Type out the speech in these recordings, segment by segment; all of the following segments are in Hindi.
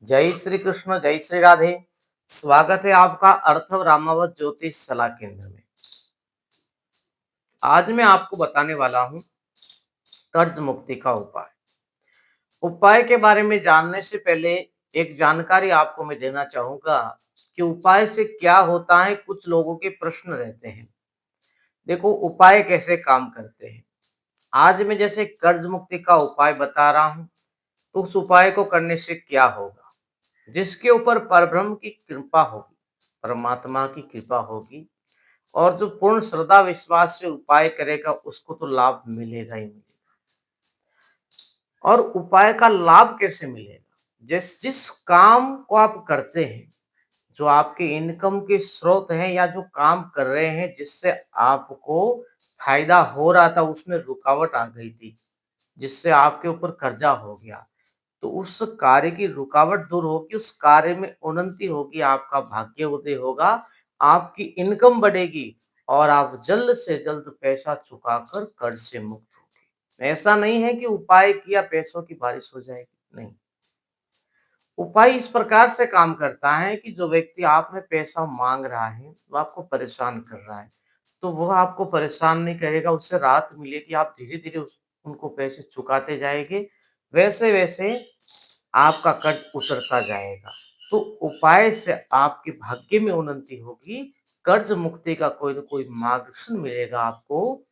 जय श्री कृष्ण, जय श्री राधे। स्वागत है आपका अर्थव रामावत ज्योतिष सलाह केंद्र में। आज मैं आपको बताने वाला हूँ कर्ज मुक्ति का उपाय। उपाय के बारे में जानने से पहले एक जानकारी आपको मैं देना चाहूँगा कि उपाय से क्या होता है। कुछ लोगों के प्रश्न रहते हैं। देखो, उपाय कैसे काम करते हैं। आज मैं जैसे कर्ज मुक्ति का उपाय बता रहा हूँ, तो उस उपाय को करने से क्या होगा। जिसके ऊपर परब्रह्म की कृपा होगी, परमात्मा की कृपा होगी, और जो पूर्ण श्रद्धा विश्वास से उपाय करेगा उसको तो लाभ मिलेगा ही मिलेगा। और उपाय का लाभ कैसे मिलेगा? जिस जिस काम को आप करते हैं, जो आपके इनकम के स्रोत हैं या जो काम कर रहे हैं जिससे आपको फायदा हो रहा था, उसमें रुकावट आ गई थी, जिससे आपके ऊपर कर्जा हो गया, तो उस कार्य की रुकावट दूर होगी, उस कार्य में उन्नति होगी, आपका भाग्य उदय होगा, आपकी इनकम बढ़ेगी और आप जल्द से जल्द पैसा चुकाकर कर्ज से मुक्त होंगे। ऐसा नहीं है कि उपाय किया पैसों की बारिश हो जाएगी, नहीं। उपाय इस प्रकार से काम करता है कि जो व्यक्ति आप में पैसा मांग रहा है, वो आपको परेशान कर रहा है, तो वह आपको परेशान नहीं करेगा, उससे राहत मिलेगी। आप धीरे-धीरे उस उनको पैसे चुकाते जाएँगे, वैसे-वैसे आपका कर्ज उतरता जाएगा। तो उपाय से आपके भाग्य में उन्नति होगी, कर्ज मुक्ति का कोई न कोई मार्गदर्शन मिलेगा आपको।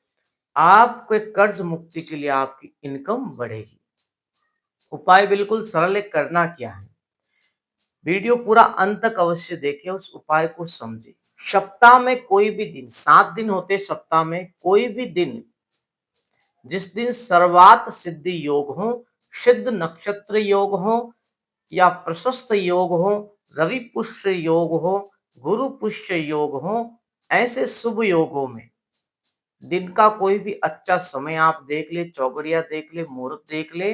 आपके कर्ज मुक्ति के लिए आपकी इनकम बढ़ेगी। उपाय बिल्कुल सरल है, करना क्या है? वीडियो पूरा अंत तक अवश्य देखें, उस उपाय को समझें। सप्ताह में कोई भी दिन, 7 दिन होते सप्ताह में, कोई भी दिन जिस दिन सर्वात सिद्धि योग हो, सिद्ध नक्षत्र योग हो या प्रशस्त योग हो, रवि पुष्य योग हो, गुरु पुष्य योग हो, ऐसे शुभ योगों में दिन का कोई भी अच्छा समय आप देख ले, चौगड़िया देख ले, मुहूर्त देख ले,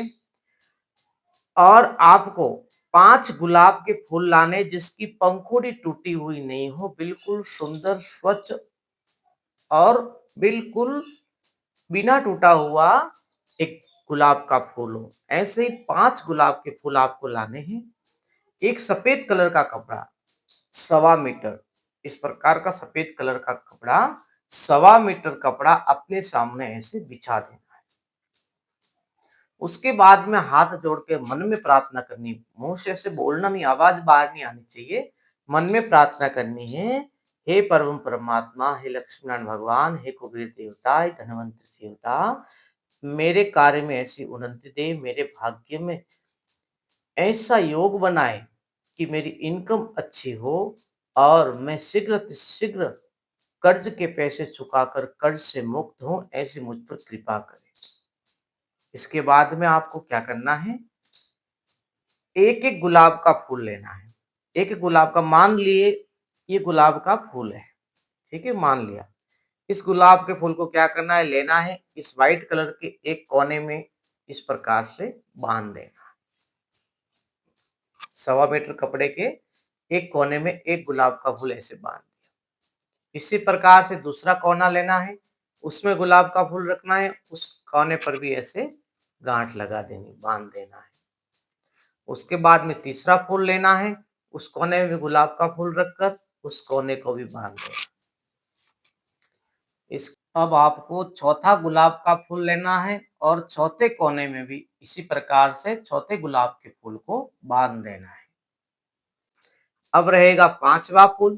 और आपको 5 गुलाब के फूल लाने जिसकी पंखुड़ी टूटी हुई नहीं हो, बिल्कुल सुंदर, स्वच्छ और बिल्कुल बिना टूटा हुआ एक गुलाब का फूल हो। ऐसे ही 5 गुलाब के फूल आपको लाने हैं। एक सफेद कलर का कपड़ा, 1.25 मीटर, इस प्रकार का सफेद कलर का कपड़ा, 1.25 मीटर कपड़ा अपने सामने ऐसे बिछा देना है। उसके बाद में हाथ जोड़ के मन में प्रार्थना करनी, मुंह से ऐसे बोलना नहीं, आवाज बाहर नहीं आनी चाहिए। मन में प्रार्थना करनी है, हे परम परमात्मा, हे लक्ष्मीनारायण भगवान, हे कुबेर देवता, हे धनवंत देवता, मेरे कार्य में ऐसी उन्नति दे, मेरे भाग्य में ऐसा योग बनाए कि मेरी इनकम अच्छी हो और मैं शीघ्र से शीघ्र कर्ज के पैसे चुकाकर कर्ज से मुक्त हूँ, ऐसी मुझ पर कृपा करें। इसके बाद में आपको क्या करना है, एक एक गुलाब का फूल लेना है। एक एक गुलाब का, मान लिए ये गुलाब का फूल है, ठीक है, मान लिया। इस गुलाब के फूल को क्या करना है, लेना है, इस व्हाइट कलर के एक कोने में इस प्रकार से बांध देना। 1.25 मीटर कपड़े के एक कोने में एक गुलाब का फूल ऐसे बांध दिया। इसी प्रकार से दूसरा कोना लेना है, उसमें गुलाब का फूल रखना है, उस कोने पर भी ऐसे गांठ लगा देनी, बांध देना है। उसके बाद में तीसरा फूल लेना है, उस कोने में भी गुलाब का फूल रखकर उस कोने को भी बांध देना। इस अब आपको चौथा गुलाब का फूल लेना है और चौथे कोने में भी इसी प्रकार से चौथे गुलाब के फूल को बांध देना है। अब रहेगा 5वां फूल,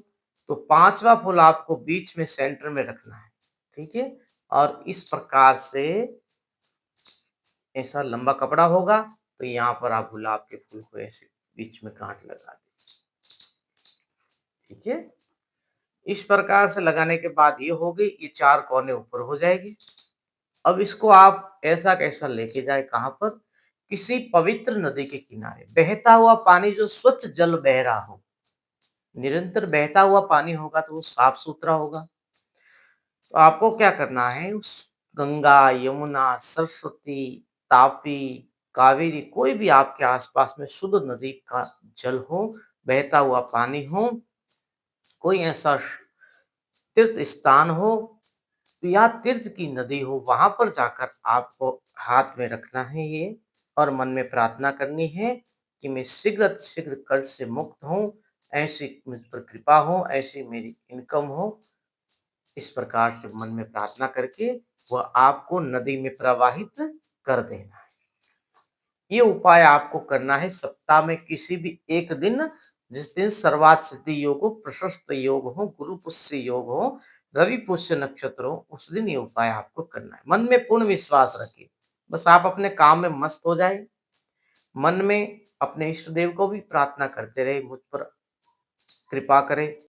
तो 5वां फूल आपको बीच में सेंटर में रखना है, ठीक है। और इस प्रकार से ऐसा लंबा कपड़ा होगा, तो यहाँ पर आप गुलाब के फूल को ऐसे बीच में गांठ लगा दें, ठीक है। इस प्रकार से लगाने के बाद ये हो गई, ये 4 कोने ऊपर हो जाएगी। अब इसको आप ऐसा कैसा लेके जाए, कहाँ पर, किसी पवित्र नदी के किनारे, बहता हुआ पानी, जो स्वच्छ जल बह रहा हो, निरंतर बहता हुआ पानी होगा तो वो साफ सुथरा होगा। तो आपको क्या करना है, उस गंगा, यमुना, सरस्वती, तापी, कावेरी, कोई भी आपके आसपास में शुद्ध नदी का जल हो, बहता हुआ पानी हो, कोई ऐसा तीर्थ स्थान हो या तीर्थ की नदी हो, वहां पर जाकर आपको हाथ में रखना है ये, और मन में प्रार्थना करनी है कि मैं शीघ्र कर्ज से मुक्त हूँ, ऐसी मुझ पर कृपा हो, ऐसी मेरी इनकम हो। इस प्रकार से मन में प्रार्थना करके वह आपको नदी में प्रवाहित कर देना है। ये उपाय आपको करना है सप्ताह में किसी भी एक दिन, जिस दिन सर्वार्थ सिद्धि योग हो, प्रशस्त योग हो, गुरु पुष्य योग हो, रवि पुष्य नक्षत्र हो, उस दिन ये उपाय आपको करना है। मन में पूर्ण विश्वास रखिए। बस आप अपने काम में मस्त हो जाए। मन में अपने इष्ट देव को भी प्रार्थना करते रहे, मुझ पर कृपा करें।